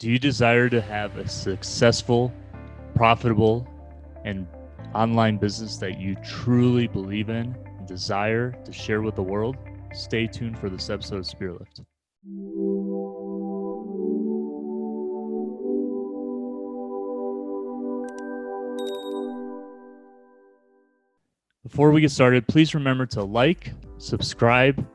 Do you desire to have a successful, profitable, and online business that you truly believe in and desire to share with the world? Stay tuned for this episode of Spirit Lift. Before we get started, please remember to like, subscribe,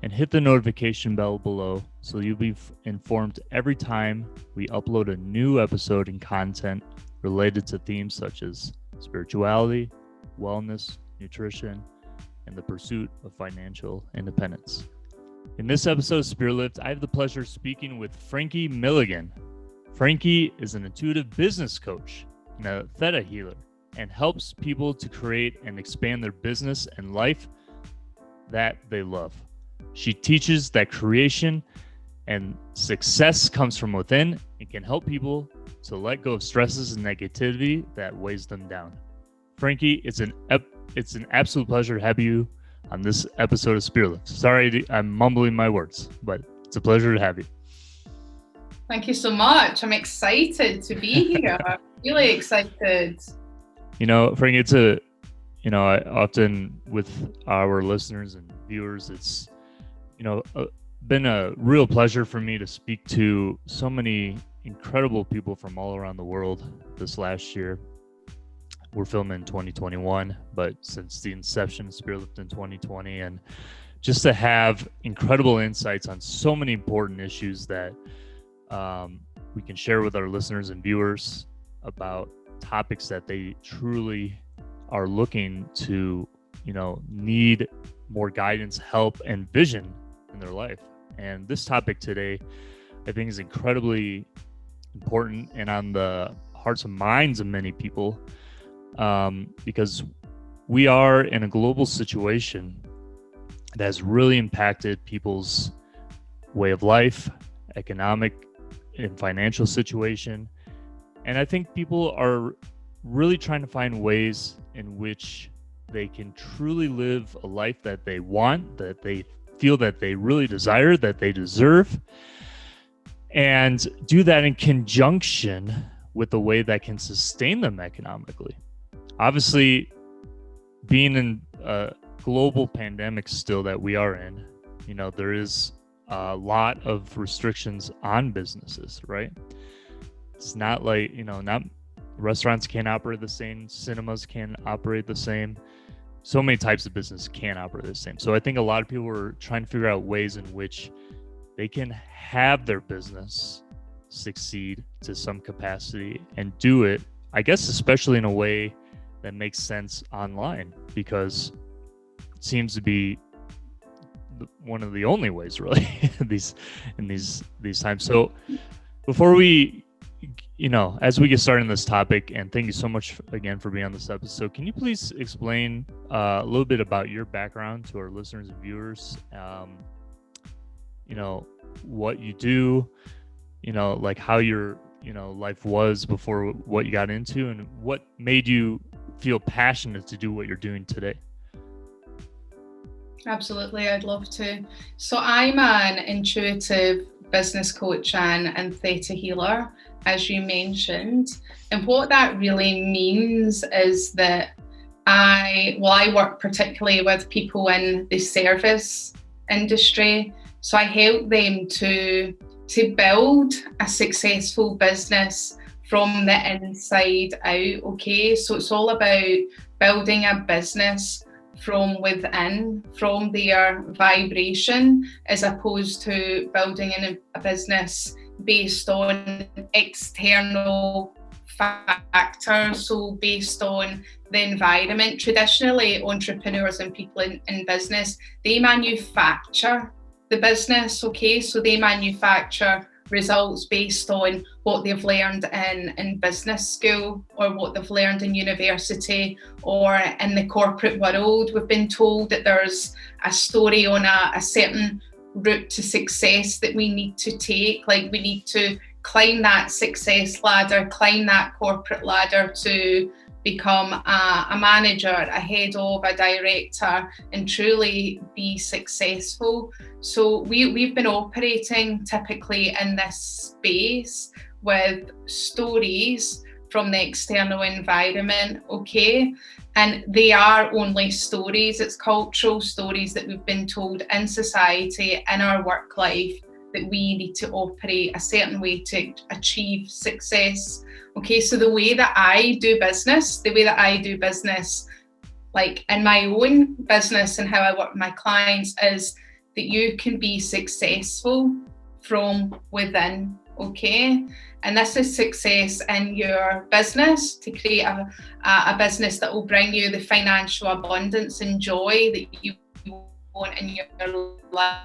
and hit the notification bell below so you'll be informed every time we upload a new episode and content related to themes such as spirituality, wellness, nutrition, and the pursuit of financial independence. In this episode of Spirit Lift, I have the pleasure of speaking with Frankie Milligan. Frankie is an intuitive business coach and a theta healer and helps people to create and expand their business and life that they love. She teaches that creation and success comes from within and can help people to let go of stresses and negativity that weighs them down. Frankie, it's an absolute pleasure to have you on this episode of Spirit Lift. Sorry, I'm mumbling my words, but it's a pleasure to have you. Thank you so much. I'm excited to be here. Really excited. You know, Frankie, I often with our listeners and viewers, it's been a real pleasure for me to speak to so many incredible people from all around the world this last year. We're filming in 2021, but since the inception of Spirit Lift in 2020, and just to have incredible insights on so many important issues that we can share with our listeners and viewers about topics that they truly are looking to, need more guidance, help, and vision in their life. And this topic today, I think, is incredibly important and on the hearts and minds of many people, because we are in a global situation that has really impacted people's way of life, economic and financial situation. And I think people are really trying to find ways in which they can truly live a life that they want, that they feel that they really desire, that they deserve, and do that in conjunction with a way that can sustain them economically. Obviously, being in a global pandemic still that we are in, there is a lot of restrictions on businesses, right? It's not like, not restaurants can't operate the same, cinemas can't operate the same. So many types of business can't operate the same. So I think a lot of people are trying to figure out ways in which they can have their business succeed to some capacity and do it, I guess, especially in a way that makes sense online, because it seems to be one of the only ways really in these times. So before we as we get started on this topic, and thank you so much again for being on this episode, can you please explain a little bit about your background to our listeners and viewers? What you do, like how your, life was before what you got into, and what made you feel passionate to do what you're doing today? Absolutely, I'd love to. So I'm an intuitive business coach and theta healer, as you mentioned. And what that really means is that I work particularly with people in the service industry. So I help them to build a successful business from the inside out. Okay, so it's all about building a business from within, from their vibration, as opposed to building a business based on external factors, so based on the environment. Traditionally, entrepreneurs and people in business, they manufacture the business, okay? So they manufacture results based on what they've learned in business school, or what they've learned in university, or in the corporate world. We've been told that there's a story on a certain route to success that we need to take, like we need to climb that success ladder, climb that corporate ladder to become a manager, a head of, a director, and truly be successful. So we've been operating typically in this space with stories from the external environment, okay? And they are only stories. It's cultural stories that we've been told in society, in our work life, that we need to operate a certain way to achieve success. Okay, so the way that I do business, like in my own business and how I work with my clients, is that you can be successful from within, okay? And this is success in your business, to create a business that will bring you the financial abundance and joy that you want in your life,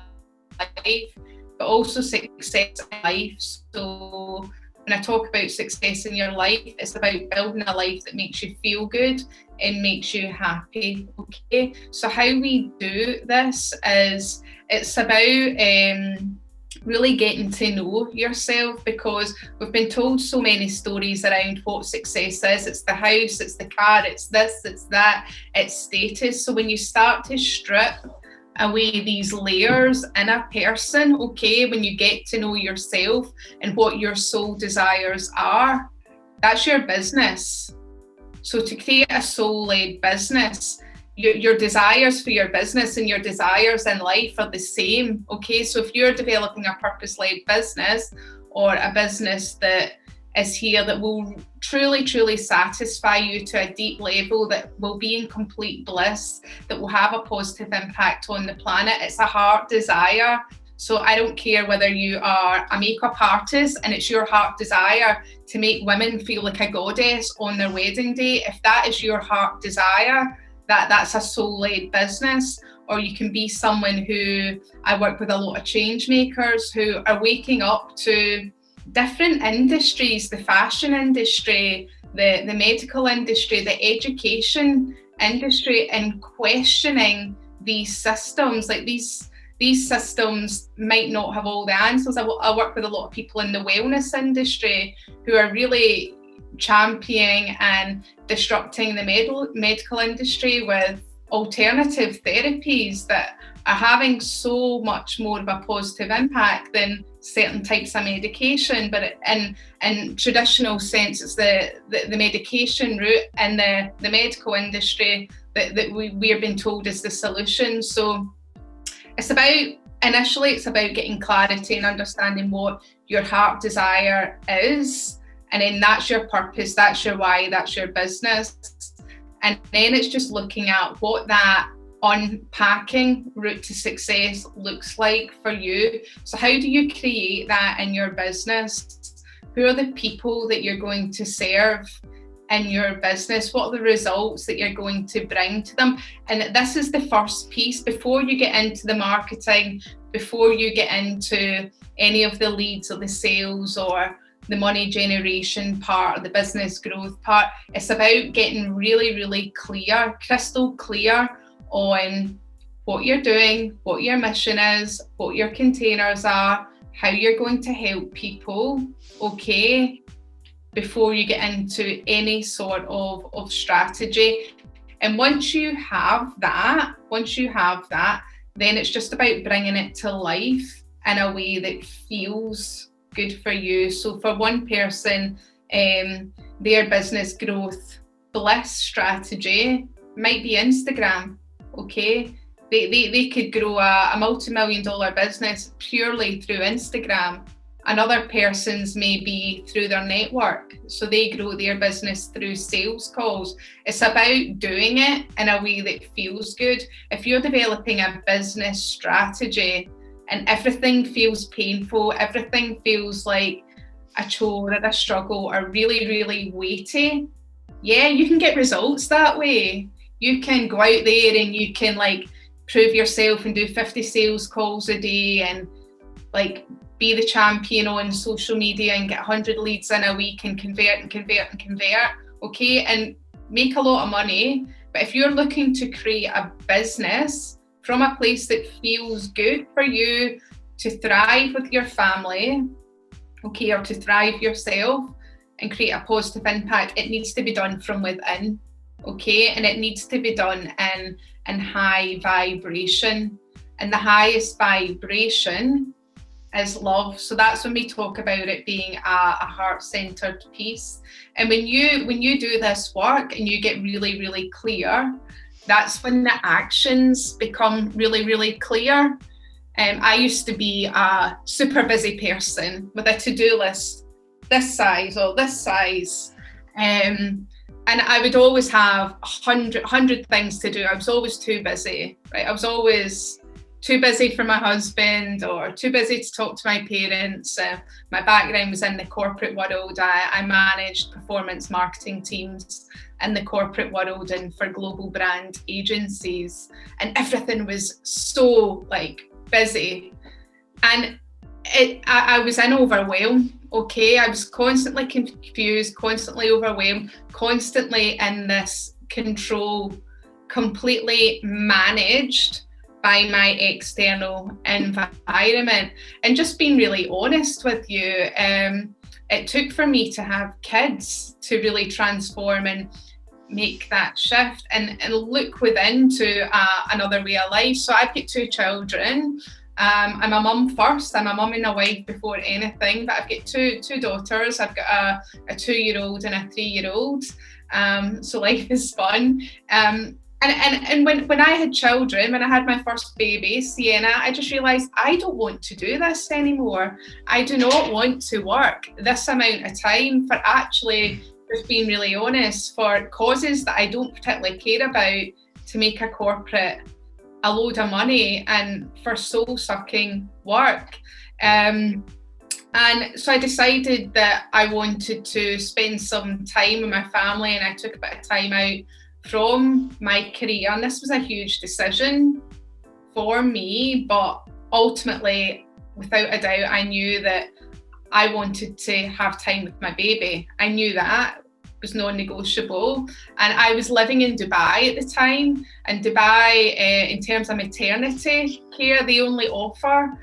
but also success in life. So when I talk about success in your life, it's about building a life that makes you feel good and makes you happy, okay? So how we do this is, it's about really getting to know yourself, because we've been told so many stories around what success is. It's the house, it's the car, it's this, it's that, it's status. So when you start to strip away these layers in a person, okay, when you get to know yourself and what your soul desires are, that's your business. So to create a soul-led business, your desires for your business and your desires in life are the same, okay? So if you're developing a purpose-led business, or a business that is here that will truly, truly satisfy you to a deep level, that will be in complete bliss, that will have a positive impact on the planet, it's a heart desire. So I don't care whether you are a makeup artist and it's your heart desire to make women feel like a goddess on their wedding day. If that is your heart desire, that's a soul-led business. Or you can be someone who, I work with a lot of change makers who are waking up to different industries, the fashion industry, the medical industry, the education industry, and questioning these systems. Like these systems might not have all the answers. I work with a lot of people in the wellness industry who are really championing and disrupting the medical industry with alternative therapies that are having so much more of a positive impact than certain types of medication. But in traditional sense, it's the medication route and the medical industry that we are being told is the solution. So it's about getting clarity and understanding what your heart desire is. And then that's your purpose, that's your why, that's your business. And then it's just looking at what that unpacking route to success looks like for you. So how do you create that in your business? Who are the people that you're going to serve in your business? What are the results that you're going to bring to them? And this is the first piece before you get into the marketing, before you get into any of the leads or the sales or the money generation part, or the business growth part. It's about getting really, really clear, crystal clear on what you're doing, what your mission is, what your containers are, how you're going to help people, okay, before you get into any sort of strategy. And once you have that, then it's just about bringing it to life in a way that feels good for you. So for one person, their business growth bliss strategy might be Instagram, okay? They could grow a multi-million-dollar business purely through Instagram. Another person's may be through their network, so they grow their business through sales calls. It's about doing it in a way that feels good. If you're developing a business strategy and everything feels painful, everything feels like a chore or a struggle or really, really weighty, yeah, you can get results that way. You can go out there and you can like prove yourself and do 50 sales calls a day and like be the champion on social media and get 100 leads in a week and convert, okay, and make a lot of money. But if you're looking to create a business from a place that feels good for you to thrive with your family, okay, or to thrive yourself and create a positive impact, it needs to be done from within, okay, and it needs to be done in high vibration. And the highest vibration is love. So that's when we talk about it being a heart-centered piece. And when you do this work and you get really, really clear, that's when the actions become really, really clear. I used to be a super busy person with a to-do list this size or this size. And I would always have 100 things to do. I was always too busy, right? I was always too busy for my husband or too busy to talk to my parents. My background was in the corporate world. I managed performance marketing teams in the corporate world and for global brand agencies. And everything was so busy. And I was in overwhelm. Okay, I was constantly confused, constantly overwhelmed, constantly in this control, completely managed by my external environment. And just being really honest with you, it took for me to have kids to really transform and make that shift and look within to another way of life. So I've got 2 children. I'm a mum first. I'm a mum and a wife before anything, but I've got two daughters. I've got a 2-year-old and a 3-year-old. So life is fun. And when I had children, when I had my first baby, Sienna, I just realised I don't want to do this anymore. I do not want to work this amount of time for actually, just being really honest, for causes that I don't particularly care about, to make a corporate a load of money and for soul-sucking work. And so I decided that I wanted to spend some time with my family, and I took a bit of time out from my career. And this was a huge decision for me, but ultimately, without a doubt, I knew that I wanted to have time with my baby. I knew that was non-negotiable. And I was living in Dubai at the time. And Dubai, in terms of maternity care, they only offer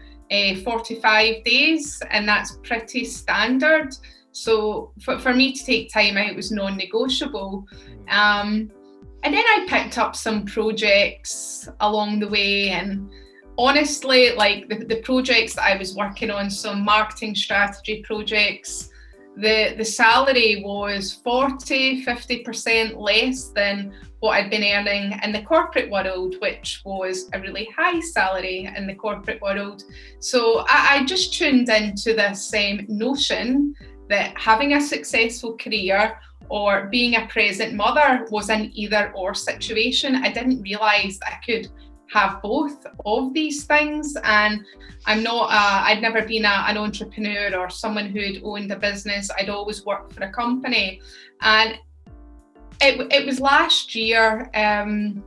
45 days, and that's pretty standard. So for me to take time out was non-negotiable. And then I picked up some projects along the way, and honestly, the projects that I was working on, some marketing strategy projects, the salary was 40-50% less than what I'd been earning in the corporate world, which was a really high salary in the corporate world. So I just tuned into this same notion that having a successful career or being a present mother was an either or situation. I didn't realise that I could have both of these things. And I'd never been an entrepreneur or someone who'd owned a business. I'd always worked for a company. And it was last year, the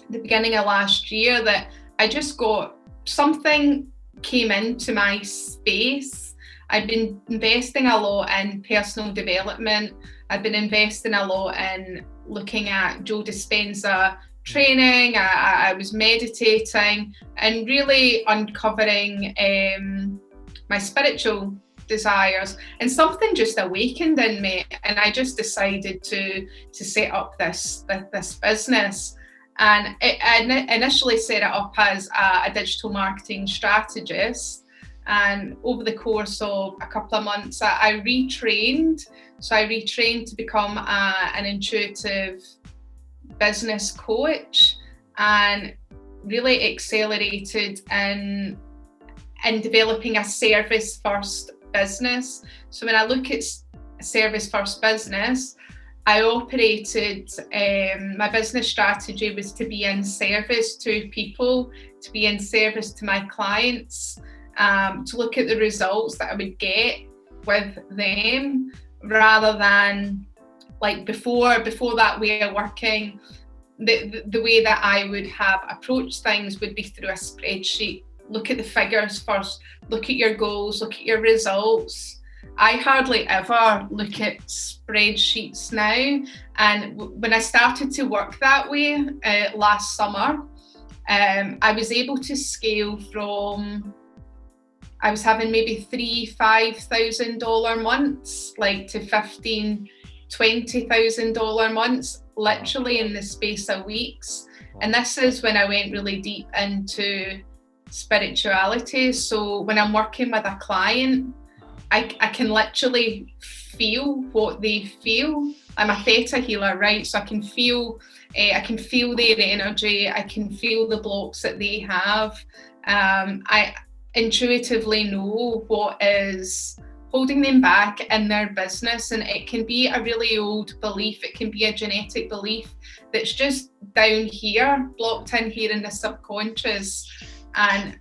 beginning of last year, that I just got something came into my space. I'd been investing a lot in personal development. I've been investing a lot in looking at Joe Dispenza training. I was meditating and really uncovering my spiritual desires, and something just awakened in me, and I just decided to set up this business. And I initially set it up as a digital marketing strategist. And over the course of a couple of months, I retrained. So I retrained to become an intuitive business coach, and really accelerated in developing a service first business. So when I look at service first business, I operated, my business strategy was to be in service to people, to be in service to my clients, to look at the results that I would get with them, rather than before that way of working. The way that I would have approached things would be through a spreadsheet. Look at the figures first, look at your goals, look at your results. I hardly ever look at spreadsheets now. And when I started to work that way last summer, I was able to scale from, I was having maybe $3,000-$5,000 months, to $15,000-$20,000 months, literally in the space of weeks. And this is when I went really deep into spirituality. So when I'm working with a client, I can literally feel what they feel. I'm a theta healer, right? So I can feel their energy. I can feel the blocks that they have. I intuitively know what is holding them back in their business, and it can be a really old belief. It can be a genetic belief that's just down here, blocked in here in the subconscious. And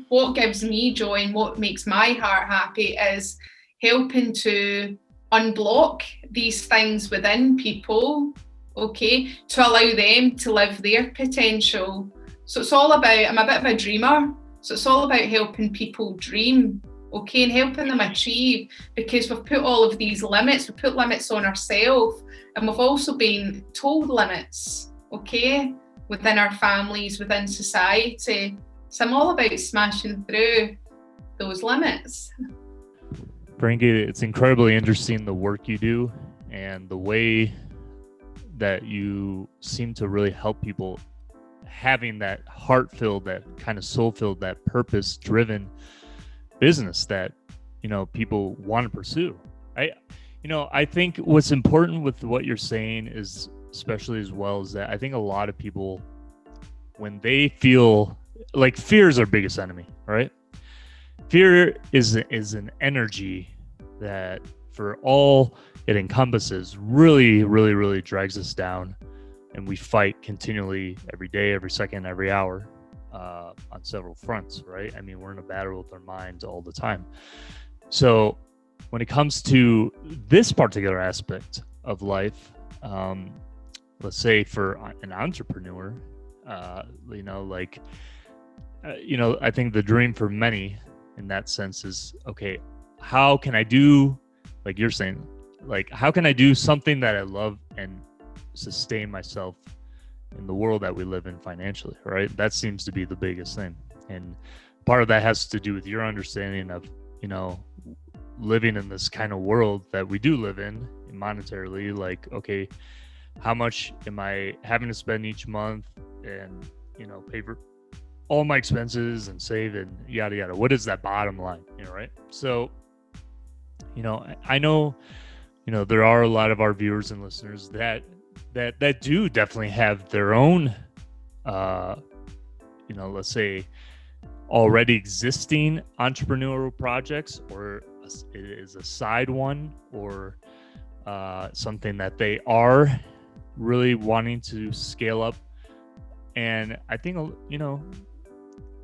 what gives me joy and what makes my heart happy is helping to unblock these things within people, okay, to allow them to live their potential. So it's all about, I'm a bit of a dreamer, so it's all about helping people dream, okay, and helping them achieve, because we've put all of these limits, we've put limits on ourselves, and we've also been told limits, okay, within our families, within society. So I'm all about smashing through those limits. Frankie, it's incredibly interesting the work you do and the way that you seem to really help people having that heart-filled, that kind of soul-filled, that purpose-driven business that, you know, people want to pursue. I think what's important with what you're saying is, especially as well, is that I think a lot of people, when they feel like, fear is our biggest enemy, right? Fear is an energy that, for all it encompasses, really, really, really drags us down, and we fight continually every day, every second, every hour, on several fronts, right? I mean, we're in a battle with our minds all the time. So when it comes to this particular aspect of life, let's say for an entrepreneur, I think the dream for many in that sense is, okay, how can I do, like you're saying, like, how can I do something that I love and sustain myself in the world that we live in financially, right? That seems to be the biggest thing. And part of that has to do with your understanding of, you know, living in this kind of world that we do live in monetarily. Like, okay, how much am I having to spend each month, and, you know, pay for all my expenses and save and yada yada? What is that bottom line, you know, right? So, you know, I know, you know, there are a lot of our viewers and listeners that do definitely have their own, let's say, already existing entrepreneurial projects, or it is a side one, or something that they are really wanting to scale up. And I think, you know,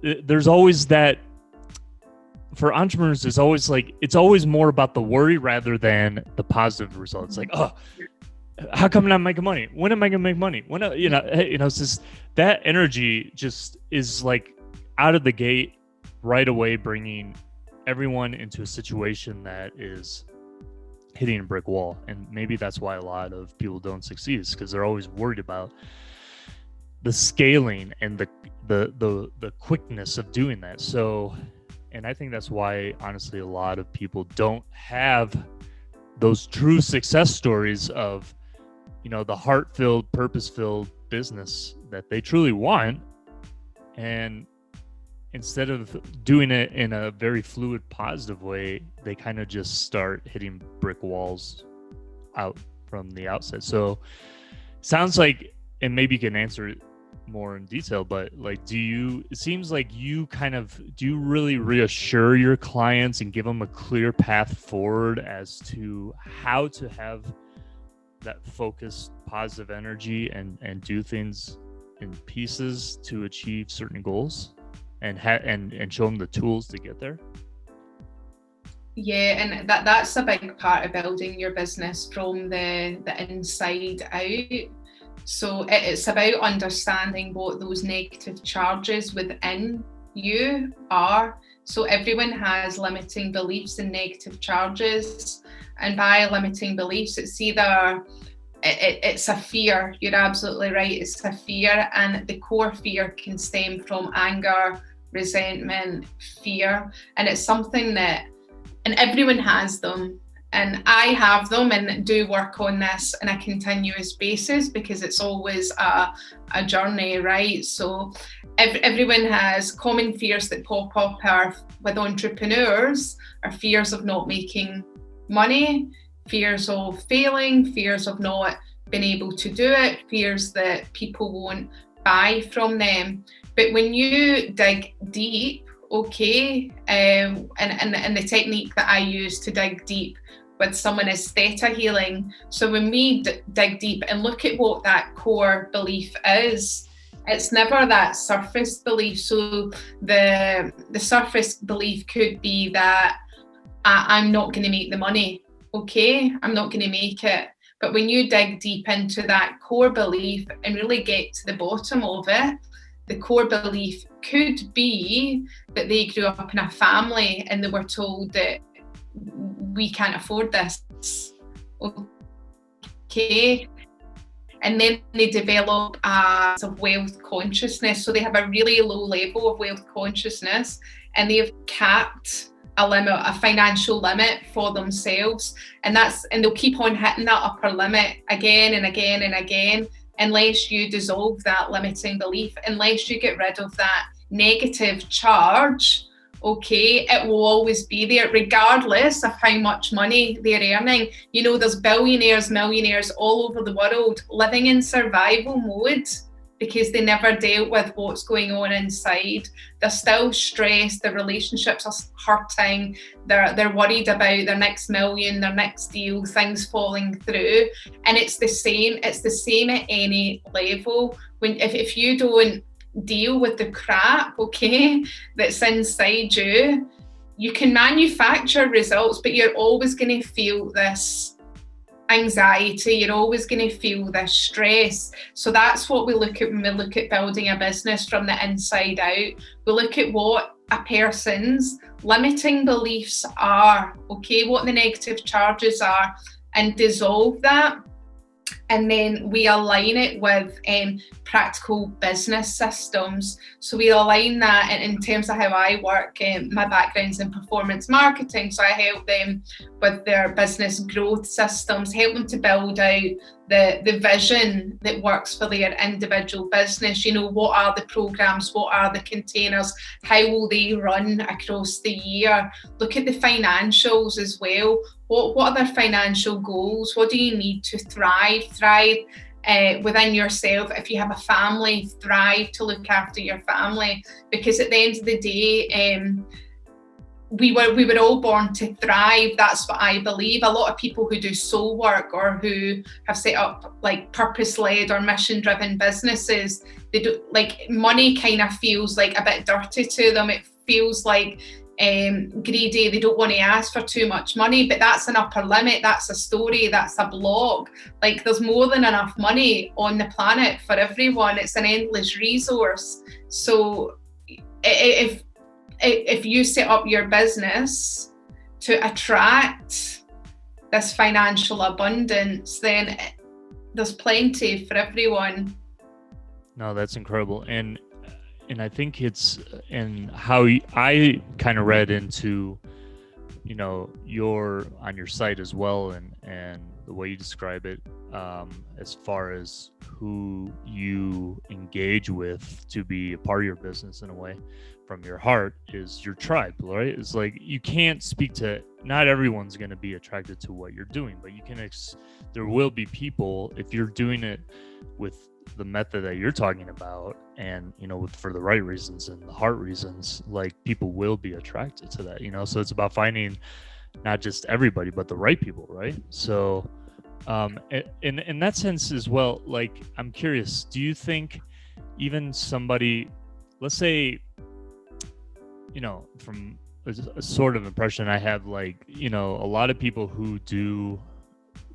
there's always that, for entrepreneurs, it's always more about the worry rather than the positive results. Like, oh, how come I'm not making money? When am I gonna make money? It's just that energy just is like out of the gate right away, bringing everyone into a situation that is hitting a brick wall. And maybe that's why a lot of people don't succeed, is because they're always worried about the scaling and the quickness of doing that. So, and I think that's why, honestly, a lot of people don't have those true success stories of, you know, the heart-filled, purpose-filled business that they truly want. And instead of doing it in a very fluid, positive way, they kind of just start hitting brick walls out from the outset. So sounds like, and maybe you can answer it more in detail, but like, it seems like you do you really reassure your clients and give them a clear path forward as to how to have that focused, positive energy and do things in pieces to achieve certain goals, and show them the tools to get there? Yeah, and that's a big part of building your business from the inside out. So it's about understanding what those negative charges within you are. So everyone has limiting beliefs and negative charges. And by limiting beliefs, it's either it's a fear. You're absolutely right. It's a fear. And the core fear can stem from anger, resentment, fear. And it's something that, and everyone has them. And I have them and do work on this on a continuous basis, because it's always a journey, right? So everyone has common fears that pop up with entrepreneurs, are fears of not making money, fears of failing, fears of not being able to do it, fears that people won't buy from them. But when you dig deep, okay, and the technique that I use to dig deep with someone is theta healing. So when we dig deep and look at what that core belief is, it's never that surface belief. So the surface belief could be that I'm not going to make the money. Okay, I'm not going to make it. But when you dig deep into that core belief and really get to the bottom of it, the core belief could be that they grew up in a family and they were told that we can't afford this. Okay. And then they develop a sort of wealth consciousness. So they have a really low level of wealth consciousness, and they've capped a limit, a financial limit for themselves. And they'll keep on hitting that upper limit again and again and again, unless you dissolve that limiting belief, unless you get rid of that negative charge. Okay, it will always be there, regardless of how much money they're earning. You know, there's billionaires, millionaires all over the world living in survival mode because they never dealt with what's going on inside. They're still stressed, their relationships are hurting, they're worried about their next million, their next deal, things falling through. And it's the same at any level. If you don't deal with the crap, okay, that's inside you, you can manufacture results, but you're always going to feel this anxiety, you're always going to feel this stress. So that's what we look at when we look at building a business from the inside out. We look at what a person's limiting beliefs are, okay, what the negative charges are, and dissolve that. And then we align it with practical business systems. So we align that in terms of how I work. My background's in performance marketing, so I help them with their business growth systems, help them to build out the vision that works for their individual business. You know, what are the programs, what are the containers, how will they run across the year? Look at the financials as well. What are their financial goals? What do you need to thrive within yourself? If you have a family, thrive to look after your family, because at the end of the day, we were all born to thrive. That's what I believe. A lot of people who do soul work or who have set up like purpose-led or mission-driven businesses, they do, like, money kind of feels like a bit dirty to them. It feels like greedy. They don't want to ask for too much money, but that's an upper limit. That's a story. That's a block. Like, there's more than enough money on the planet for everyone. It's an endless resource. So if you set up your business to attract this financial abundance, then there's plenty for everyone. No, that's incredible. And I think it's in how I kind of read into, you know, on your site as well, and the way you describe it, as far as who you engage with to be a part of your business in a way from your heart is your tribe, right? It's like, you can't speak to, not everyone's going to be attracted to what you're doing, but you can, there will be people, if you're doing it with the method that you're talking about, and, you know, for the right reasons and the heart reasons, like, people will be attracted to that, you know. So it's about finding not just everybody, but the right people, right? So in that sense as well, like, I'm curious, do you think even somebody, let's say, you know, from a sort of impression I have, like, you know, a lot of people who do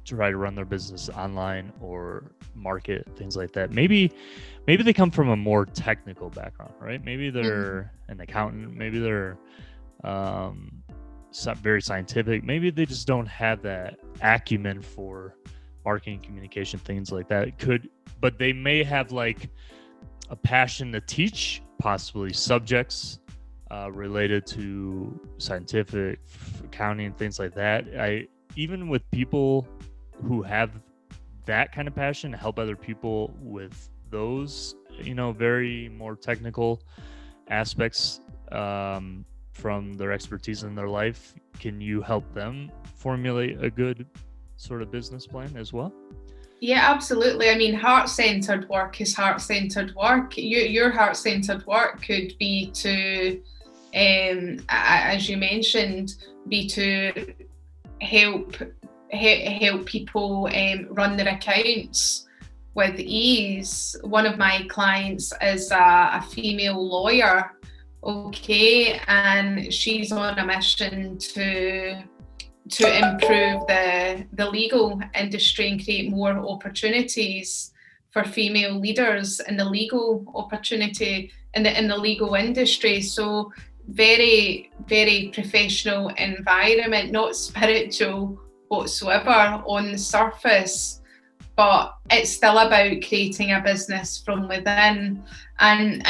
try to run their business online or market, things like that, maybe they come from a more technical background, right? Maybe they're an accountant, maybe they're very scientific, maybe they just don't have that acumen for marketing, communication, things like that. But they may have like a passion to teach possibly subjects related to scientific accounting, things like that. even with people who have that kind of passion to help other people with those, very more technical aspects from their expertise in their life, can you help them formulate a good sort of business plan as well? Yeah, absolutely. I mean, heart-centered work is heart-centered work. Your heart-centered work could be to, as you mentioned, be to help people run their accounts with ease. One of my clients is a female lawyer, okay, and she's on a mission to improve the legal industry and create more opportunities for female leaders in the legal opportunity in the legal industry. So very, very professional environment, not spiritual whatsoever on the surface, but it's still about creating a business from within. And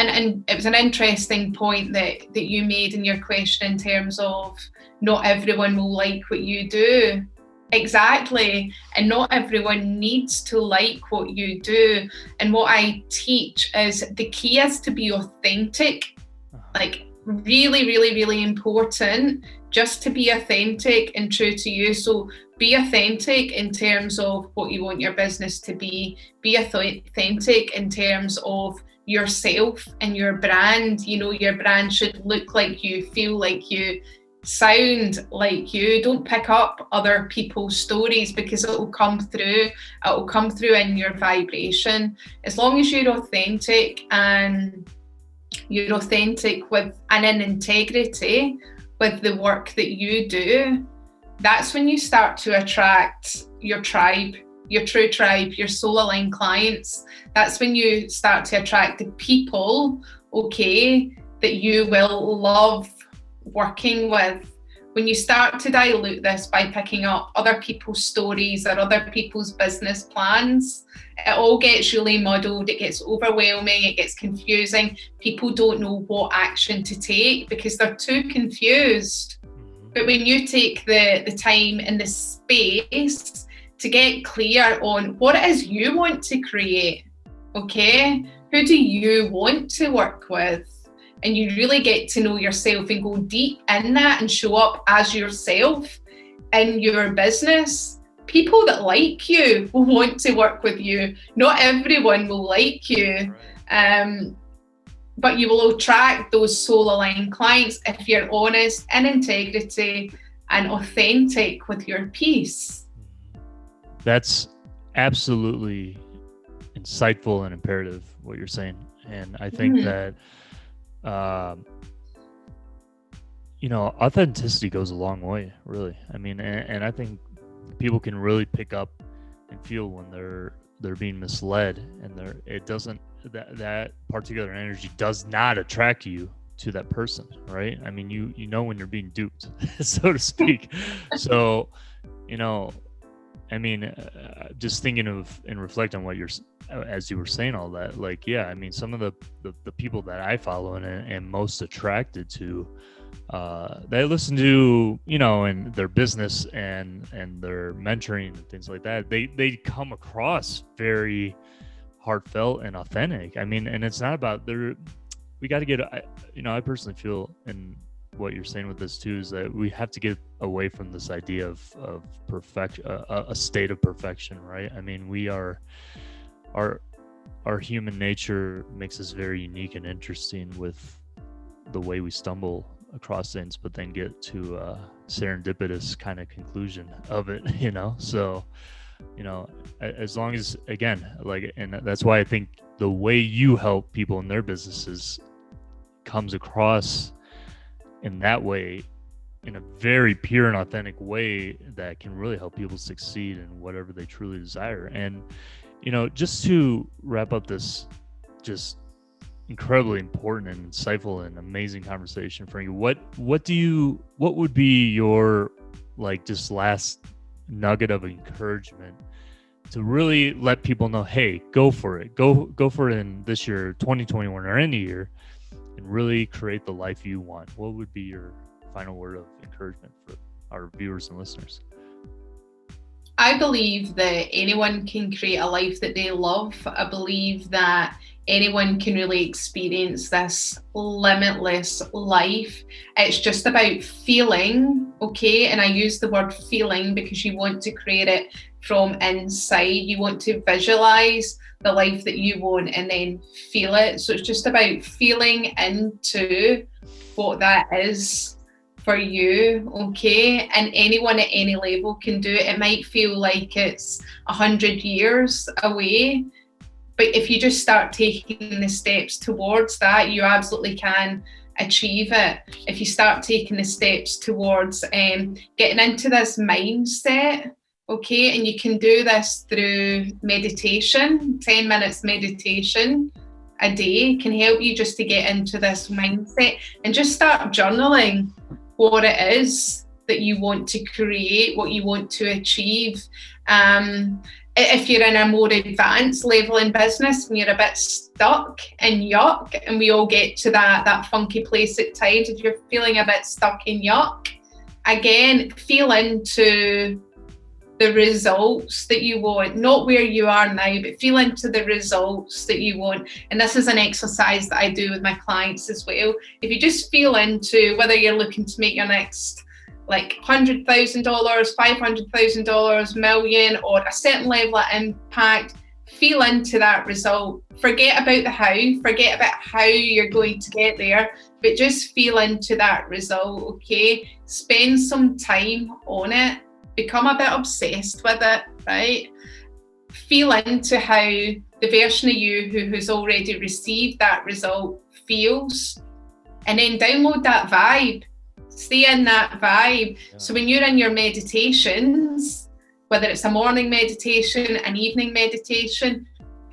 it was an interesting point that you made in your question in terms of not everyone will like what you do. Exactly. And not everyone needs to like what you do. And what I teach is the key is to be authentic. Like really, really, really important just to be authentic and true to you. So be authentic in terms of what you want your business to be. Be authentic in terms of yourself and your brand. Your brand should look like you, feel like you, sound like you. Don't pick up other people's stories because it will come through in your vibration. As long as you're authentic and you're authentic with and in integrity with the work that you do, that's when you start to attract your tribe, your true tribe, your soul aligned clients. That's when you start to attract the people, okay, that you will love working with. When you start to dilute this by picking up other people's stories or other people's business plans, it all gets really muddled, it gets overwhelming, it gets confusing. People don't know what action to take because they're too confused. But when you take the time and the space to get clear on what it is you want to create, okay, who do you want to work with? And you really get to know yourself and go deep in that and show up as yourself in your business. People that like you will want to work with you. Not everyone will like you, but you will attract those soul-aligned clients if you're honest, in integrity, and authentic with your piece. That's absolutely insightful and imperative, what you're saying. And I think that authenticity goes a long way, really. I mean, and I think people can really pick up and feel when they're being misled, and that particular energy does not attract you to that person, right? I mean, you know when you're being duped, so to speak. So, I mean, just thinking of and reflecting on what as you were saying all that, like, yeah, I mean, some of the people that I follow and am most attracted to, they listen to, in their business and their mentoring and things like that, they come across very heartfelt and authentic. I mean, and it's not about we got to get, I personally feel, and what you're saying with this too, is that we have to get away from this idea of perfection, a state of perfection, right? I mean, our human nature makes us very unique and interesting with the way we stumble across things, but then get to a serendipitous kind of conclusion of it, So, as long as, again, and that's why I think the way you help people in their businesses comes across in that way, in a very pure and authentic way that can really help people succeed in whatever they truly desire. And, just to wrap up this just incredibly important and insightful and amazing conversation, Frankie, what would be your just last nugget of encouragement to really let people know, hey, go for it, go for it in this year, 2021, or any year, and really create the life you want? What would be your final word of encouragement for our viewers and listeners? I believe that anyone can create a life that they love. I believe that anyone can really experience this limitless life. It's just about feeling, okay? And I use the word feeling because you want to create it from inside. You want to visualize the life that you want and then feel it. So it's just about feeling into what that is for you, okay? And anyone at any level can do it. It might feel like it's 100 years away, but if you just start taking the steps towards that, you absolutely can achieve it. If you start taking the steps towards getting into this mindset, okay, and you can do this through meditation. 10 minutes meditation a day can help you just to get into this mindset and just start journaling what it is that you want to create, what you want to achieve. If you're in a more advanced level in business and you're a bit stuck and yuck, and we all get to that funky place at times, if you're feeling a bit stuck in yuck, again, feel into the results that you want, not where you are now, but feel into the results that you want. And this is an exercise that I do with my clients as well. If you just feel into whether you're looking to make your next like $100,000, $500,000, million, or a certain level of impact, feel into that result. Forget about the how, forget about how you're going to get there, but just feel into that result, okay? Spend some time on it. Become a bit obsessed with it, right? Feel into how the version of you who has already received that result feels, and then download that vibe. Stay in that vibe. Yeah. So when you're in your meditations, whether it's a morning meditation, an evening meditation,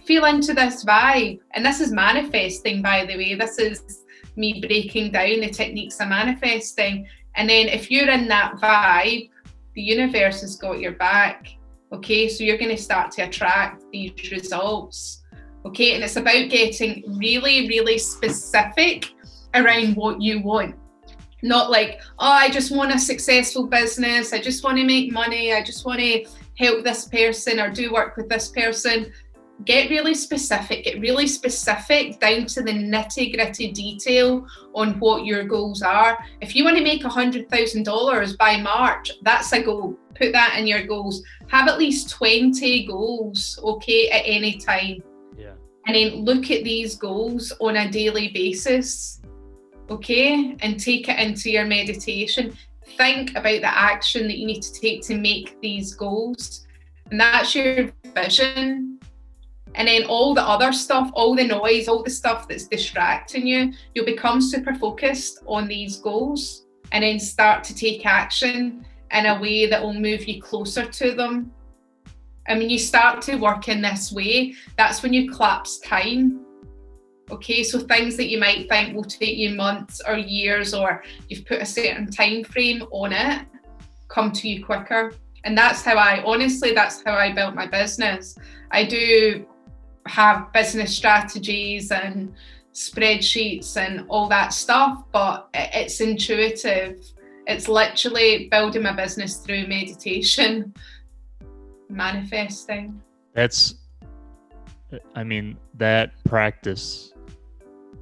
feel into this vibe. And this is manifesting, by the way. This is me breaking down the techniques of manifesting. And then if you're in that vibe, the universe has got your back, okay? So you're going to start to attract these results, okay? And it's about getting really, really specific around what you want. Not like, oh, I just want a successful business, I just want to make money, I just want to help this person or do work with this person. Get really specific down to the nitty-gritty detail on what your goals are. If you want to make $100,000 by March, that's a goal. Put that in your goals. Have at least 20 goals, okay, at any time. Yeah. And then look at these goals on a daily basis, okay, and take it into your meditation. Think about the action that you need to take to make these goals. And that's your vision. And then all the other stuff, all the noise, all the stuff that's distracting you, you'll become super focused on these goals and then start to take action in a way that will move you closer to them. And when you start to work in this way, that's when you collapse time. Okay, so things that you might think will take you months or years, or you've put a certain time frame on it, come to you quicker. And that's how I built my business. I do have business strategies and spreadsheets and all that stuff, but it's intuitive. It's literally building my business through meditation, manifesting. That practice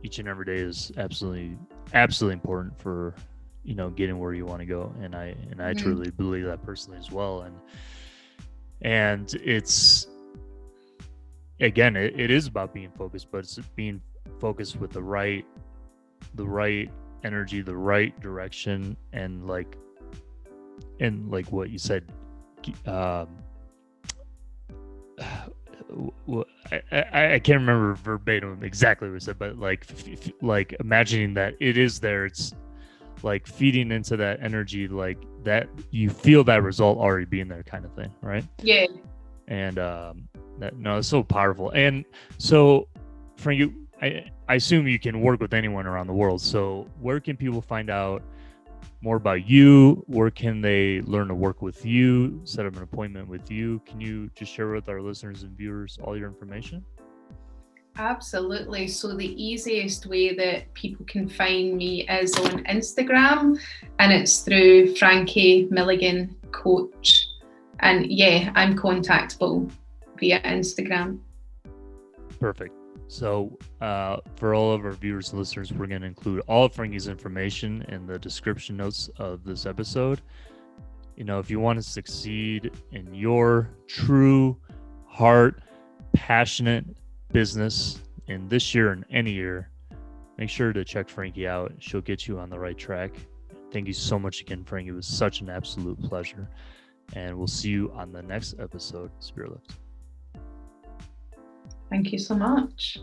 each and every day is absolutely important for, getting where you want to go. And I truly believe that personally as well. And it's, again, it is about being focused, but it's being focused with the right energy, the right direction, and like what you said, I can't remember verbatim exactly what it said, but like imagining that it is there, it's like feeding into that energy, like that you feel that result already being there, kind of thing, right? Yeah. And it's so powerful. And so, Frank, I assume you can work with anyone around the world. So where can people find out more about you? Where can they learn to work with you, set up an appointment with you? Can you just share with our listeners and viewers all your information? Absolutely. So the easiest way that people can find me is on Instagram, and it's through Frankie Milligan Coach. And yeah, I'm contactable via Instagram. Perfect. So for all of our viewers and listeners, we're going to include all of Frankie's information in the description notes of this episode. You know, if you want to succeed in your true heart, passionate business in this year and any year, make sure to check Frankie out. She'll get you on the right track. Thank you so much again, Frankie. It was such an absolute pleasure. And we'll see you on the next episode, Spirit Lift. Thank you so much.